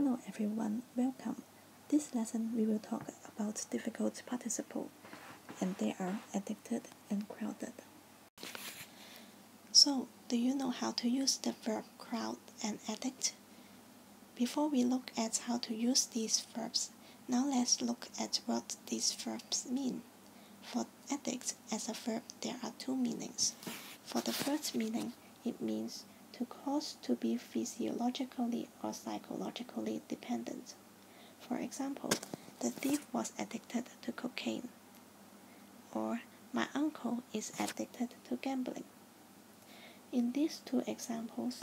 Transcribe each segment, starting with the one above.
Hello everyone, welcome. This lesson we will talk about difficult participle, and they are addicted and crowded. So, do you know how to use the verb crowd and addict? Before we look at how to use these verbs, now let's look at what these verbs mean. For addict as a verb, there are two meanings. For the first meaning, it means to cause to be physiologically or psychologically dependent. For example, the thief was addicted to cocaine. Or, my uncle is addicted to gambling. In these two examples,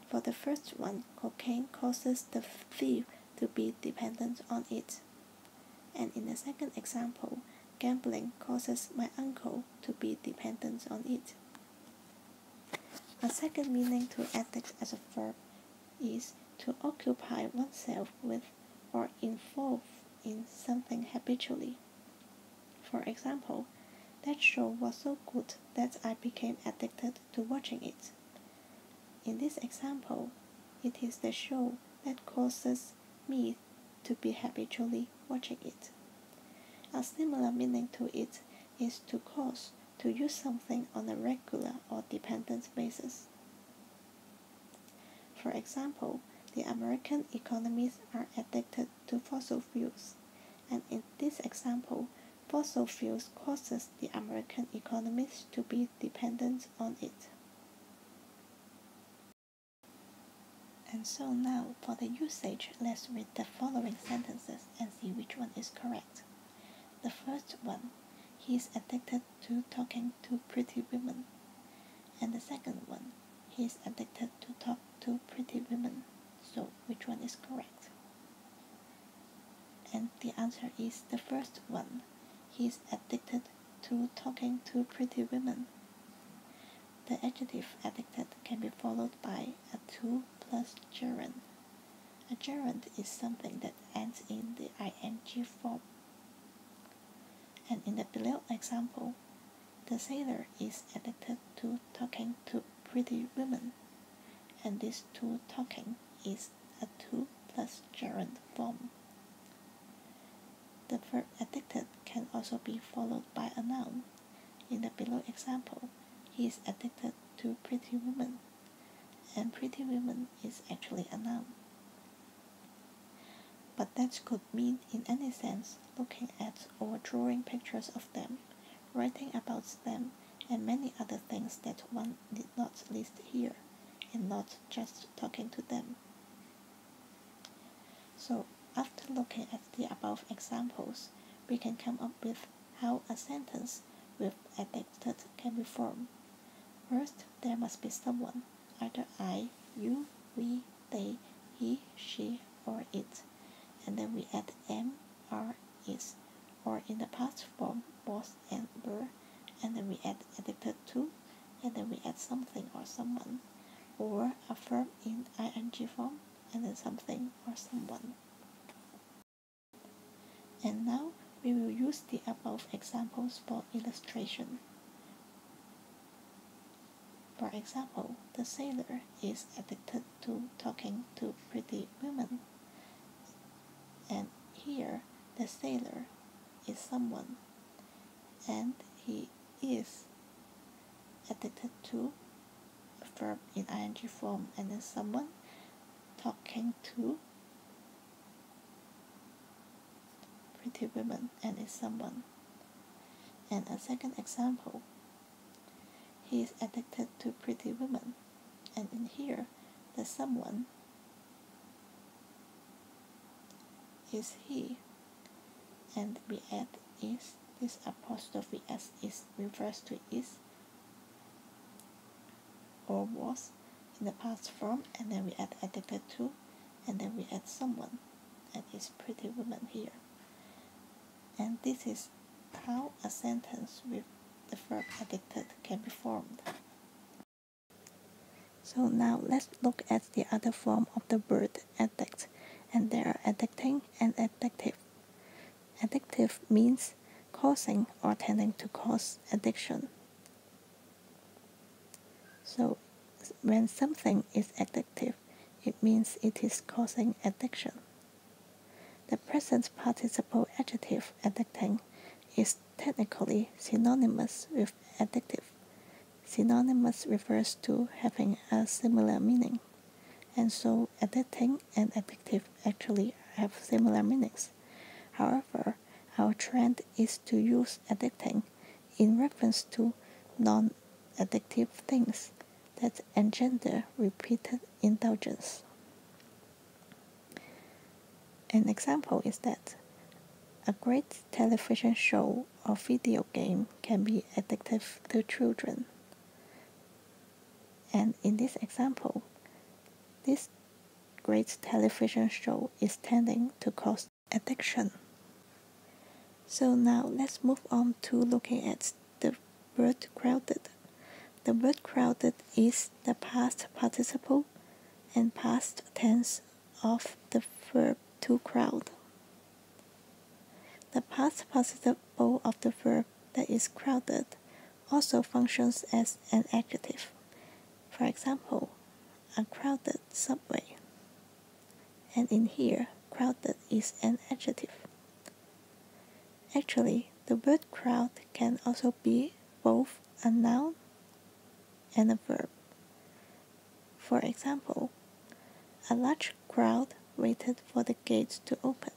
for the first one, cocaine causes the thief to be dependent on it. And in the second example, gambling causes my uncle to be dependent on it. A second meaning to addict as a verb is to occupy oneself with or involve in something habitually. For example, that show was so good that I became addicted to watching it. In this example, it is the show that causes me to be habitually watching it. A similar meaning to it is to cause, to use something on a regular or dependent basis. For example, the American economies are addicted to fossil fuels, and in this example, fossil fuels causes the American economies to be dependent on it. And so now, for the usage, let's read the following sentences and see which one is correct. The first one, he is addicted to talking to pretty women. And the second one, he is addicted to talk to pretty women. So, which one is correct? And the answer is the first one. He is addicted to talking to pretty women. The adjective addicted can be followed by a to plus gerund. A gerund is something that ends in the ing form. And in the below example, the sailor is addicted to talking to pretty women, and this to talking is a to plus gerund form. The verb addicted can also be followed by a noun. In the below example, he is addicted to pretty women, and pretty women is actually a noun. But that could mean in any sense looking at or drawing pictures of them, writing about them, and many other things that one did not list here, and not just talking to them. So, after looking at the above examples, we can come up with how a sentence with addicted can be formed. First, there must be someone, either I, you, we, they, he, she, or it, and then we add am, are, is, or in the past form was and were, and then we add addicted to, and then we add something or someone, or a verb in ing form, and then something or someone. And now we will use the above examples for illustration. For example, the sailor is addicted to talking to pretty women. And here, the sailor is someone, and he is addicted to a verb in ing form, and then someone talking to pretty women and is someone. And a second example, he is addicted to pretty women, and in here, the someone is he, and we add is. This apostrophe s is refers to is or was in the past form, and then we add addicted to, and then we add someone, and is pretty woman here. And this is how a sentence with the verb addicted can be formed. So now let's look at the other form of the word addict, and they are addicting and addictive. Addictive means causing or tending to cause addiction. So when something is addictive, it means it is causing addiction. The present participle adjective addicting is technically synonymous with addictive. Synonymous refers to having a similar meaning, and so addicting and addictive actually have similar meanings. However, our trend is to use addicting in reference to non-addictive things that engender repeated indulgence. An example is that a great television show or video game can be addictive to children. And in this example, this great television show is tending to cause addiction. So now let's move on to looking at the word crowded. The word crowded is the past participle and past tense of the verb to crowd. The past participle of the verb that is crowded also functions as an adjective. For example, a crowded subway. And in here, crowded is an adjective. Actually, the word crowd can also be both a noun and a verb. For example, a large crowd waited for the gates to open.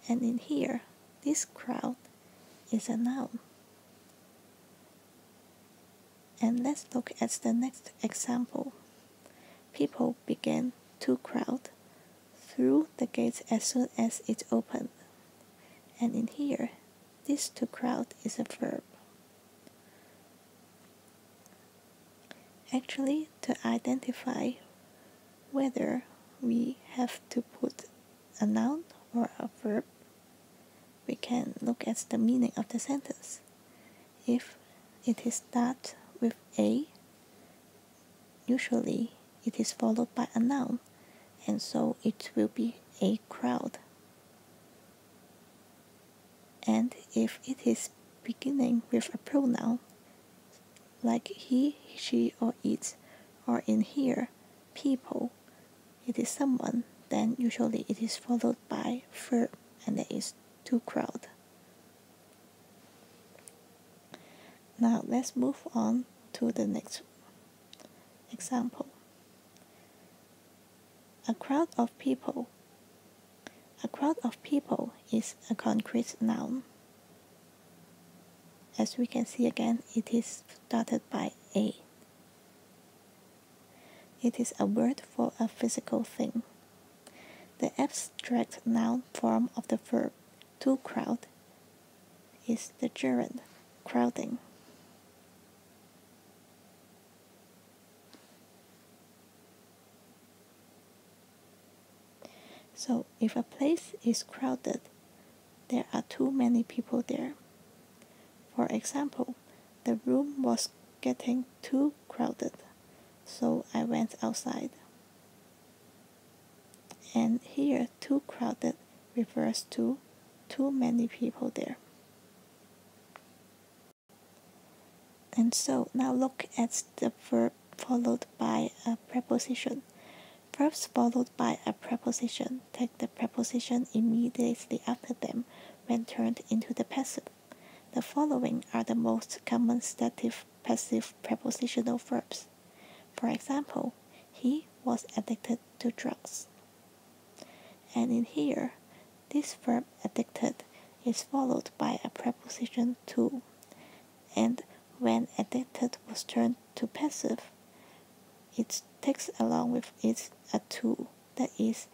And in here, this crowd is a noun. And let's look at the next example. People began to crowd through the gates as soon as it opened. And in here, this to crowd is a verb. Actually, to identify whether we have to put a noun or a verb, we can look at the meaning of the sentence. If it is start with a, usually it is followed by a noun, and so it will be a crowd. And if it is beginning with a pronoun, like he, she, or it, or in here, people, it is someone, then usually it is followed by verb, and that is to crowd. Now let's move on to the next example. A crowd of people. A crowd of people is a concrete noun. As we can see again, it is started by a. It is a word for a physical thing. The abstract noun form of the verb to crowd is the gerund crowding. So if a place is crowded, there are too many people there. For example, the room was getting too crowded, so I went outside. And here, too crowded refers to too many people there. And so now look at the verb followed by a preposition. Verbs followed by a preposition take the preposition immediately after them when turned into the passive. The following are the most common stative passive prepositional verbs. For example, he was addicted to drugs. And in here, this verb addicted is followed by a preposition to, and when addicted was turned to passive, it takes along with it a to, that is,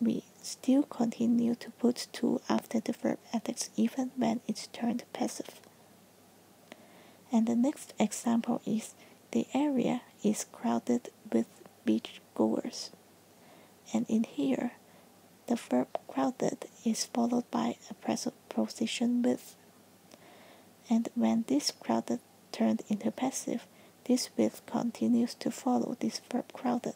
we still continue to put to after the verb addict even when it's turned passive. And the next example is the area is crowded with beachgoers. And in here, the verb crowded is followed by a preposition with. And when this crowded turned into passive, this with continues to follow this verb crowded.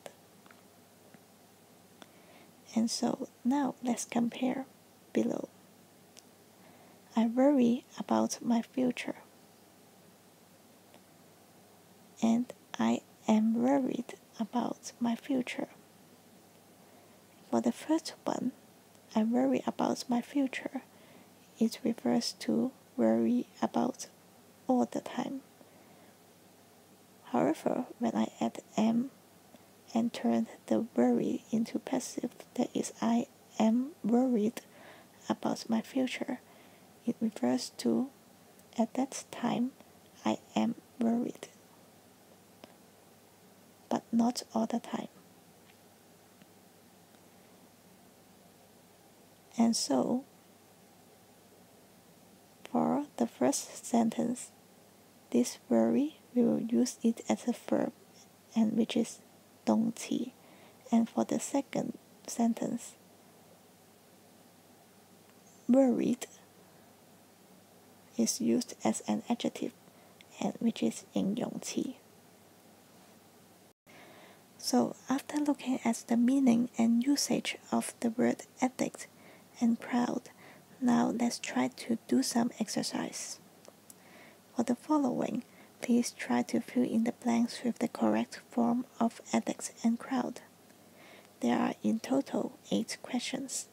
And so now let's compare below. I worry about my future. And I am worried about my future. For the first one, I worry about my future. It refers to worry about all the time. However, when I add am and turn the worry into passive, that is, I am worried about my future, it refers to at that time I am worried, but not all the time. And so, for the first sentence, this worry, we will use it as a verb, and which is 动词. And for the second sentence, worried is used as an adjective, and which is 形容词. So after looking at the meaning and usage of the word addict and crowd, now let's try to do some exercise. For the following, please try to fill in the blanks with the correct form of addict and crowd. There are in total 8 questions.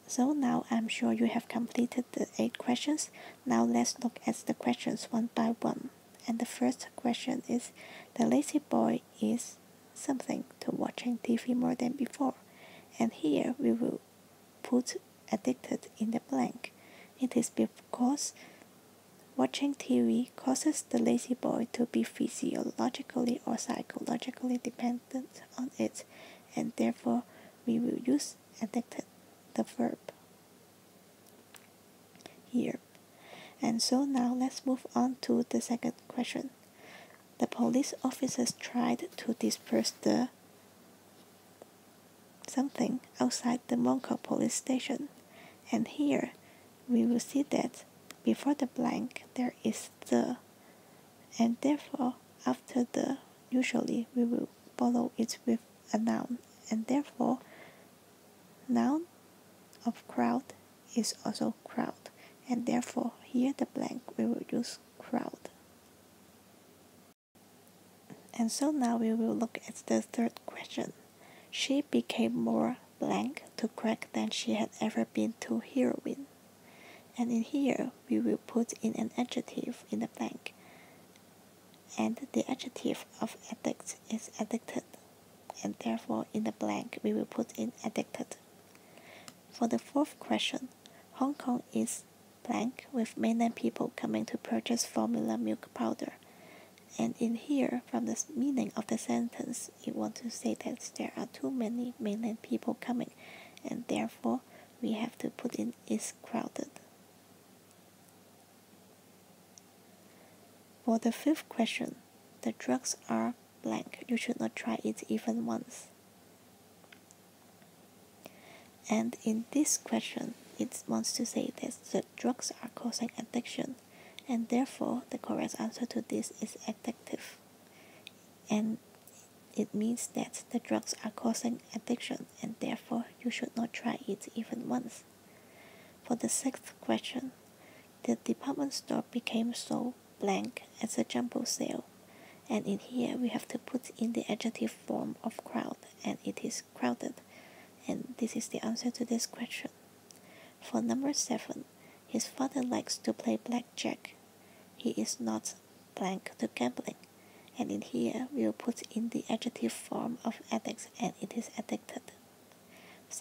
So now I'm sure you have completed the 8 questions. Now let's look at the questions one by one. And the first question is, the lazy boy is something to watching TV more than before. And here we will put addicted in the blank. It is because watching TV causes the lazy boy to be physiologically or psychologically dependent on it, and therefore we will use addicted, the verb, here. And so now let's move on to the second question. The police officers tried to disperse the something outside the Mongkok police station, and here we will see that before the blank there is the, and therefore after the usually we will follow it with a noun, and therefore noun of crowd is also crowd, and therefore here the blank we will use crowd. And so now we will look at the third question. She became more blank to crack than she had ever been to heroin. And in here we will put in an adjective in the blank, and the adjective of addict is addicted, and therefore in the blank we will put in addicted. For the fourth question, Hong Kong is blank with mainland people coming to purchase formula milk powder. And in here, from the meaning of the sentence, you want to say that there are too many mainland people coming, and therefore we have to put in is crowded. For the fifth question, the drugs are blank. You should not try it even once. And in this question, it wants to say that the drugs are causing addiction, and therefore the correct answer to this is addictive. And it means that the drugs are causing addiction, and therefore you should not try it even once. For the sixth question, the department store became so blank as a jumbo sale, and in here we have to put in the adjective form of crowd, and it is crowded, and this is the answer to this question. For number 7, his father likes to play blackjack. He is not blank to gambling, and in here we will put in the adjective form of addict, and it is addicted.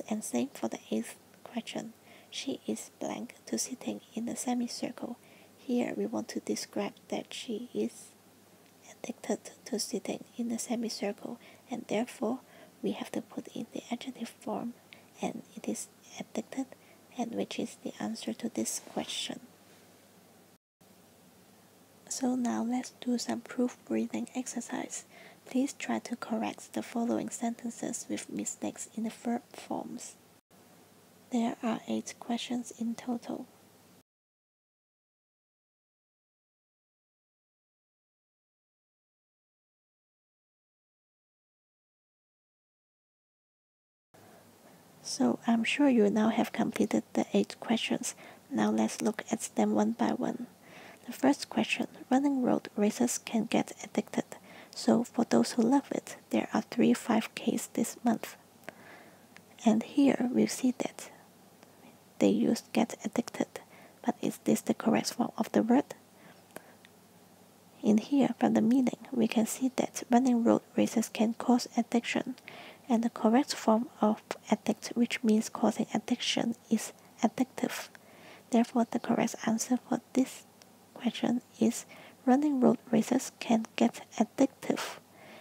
And same for the 8th question. She is blank to sitting in a semicircle. Here we want to describe that she is addicted to sitting in a semicircle, and therefore we have to put in the adjective form, and it is addicted, and which is the answer to this question. So now let's do some proofreading exercise. Please try to correct the following sentences with mistakes in the verb forms. There are 8 questions in total. So I'm sure you now have completed the 8 questions. Now let's look at them one by one. The first question, running road races can get addicted. So for those who love it, there are 3 5Ks this month. And here we see that they used get addicted, but is this the correct form of the word? In here, from the meaning, we can see that running road races can cause addiction, and the correct form of addict, which means causing addiction, is addictive. Therefore, the correct answer for this question is running road races can get addictive.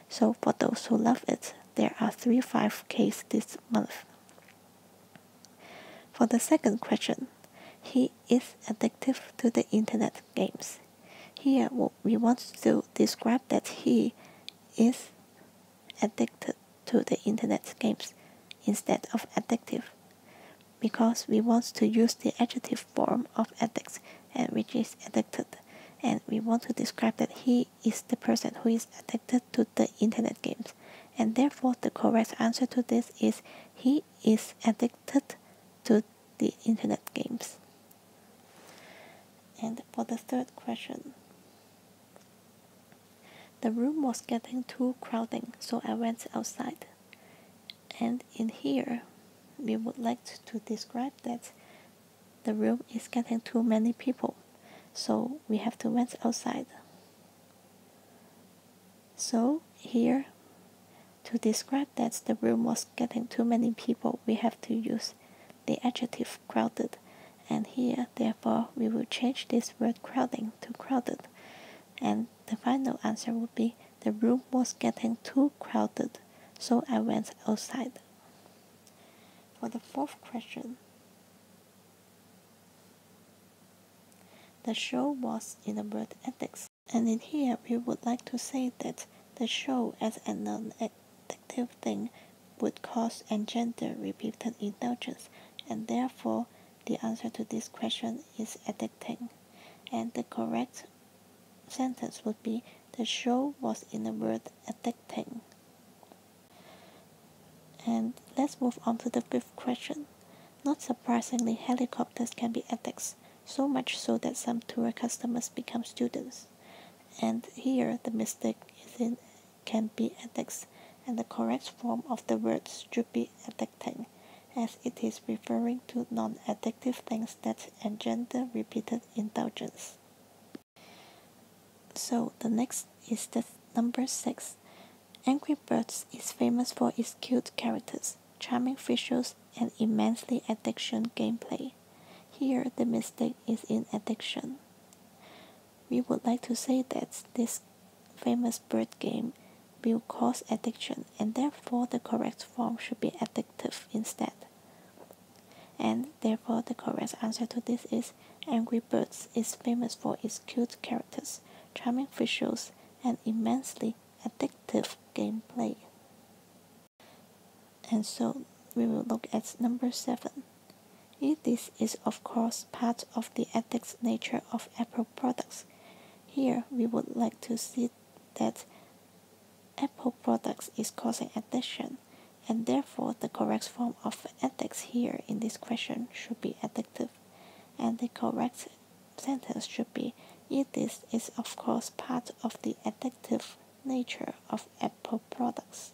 So for those who love it, there are 3 5Ks this month. For the second question, he is addictive to the internet games. Here we want to describe that he is addicted to the internet games instead of addictive, because we want to use the adjective form of addict, and which is addicted, and we want to describe that he is the person who is addicted to the internet games, and therefore the correct answer to this is he is addicted to the internet games. And for the third question, the room was getting too crowded, so I went outside. And in here, we would like to describe that the room is getting too many people, so we have to went outside. So here, to describe that the room was getting too many people, we have to use the adjective crowded. And here, therefore, we will change this word crowding to crowded. And the final answer would be the room was getting too crowded, so I went outside. For the fourth question, the show was in the word ethics. And in here, we would like to say that the show as a non-addictive thing would cause and engender repeated indulgence, and therefore the answer to this question is addicting. And the correct sentence would be the show was in the word addicting. And let's move on to the fifth question. Not surprisingly, helicopters can be addicts, so much so that some tour customers become students. And here the mistake is in can be addicts, and the correct form of the words should be addicting, as it is referring to non-addictive things that engender repeated indulgence. So the next is the number 6. Angry Birds is famous for its cute characters, charming visuals, and immensely addiction gameplay. Here the mistake is in addiction. We would like to say that this famous bird game will cause addiction, and therefore the correct form should be addictive instead. And therefore the correct answer to this is Angry Birds is famous for its cute characters, charming visuals, and immensely addictive gameplay. And so we will look at number 7. This is of course part of the addict nature of Apple products. Here we would like to see that Apple products is causing addiction, and therefore the correct form of addicts here in this question should be addictive, and the correct sentence should be this is of course part of the addictive nature of Apple products.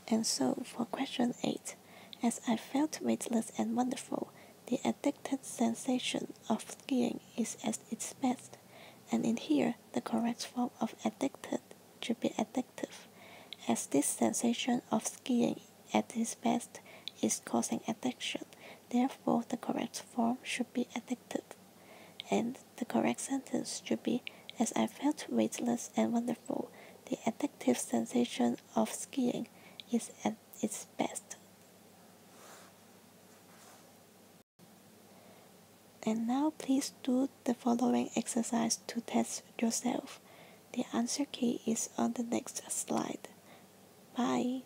And so for question 8, as I felt weightless and wonderful, the addicted sensation of skiing is at its best. And in here, the correct form of addicted should be addictive, as this sensation of skiing at its best is causing addiction. Therefore, the correct form should be addictive. And the correct sentence should be, as I felt weightless and wonderful, the addictive sensation of skiing is at its best. And now please do the following exercise to test yourself. The answer key is on the next slide. Bye.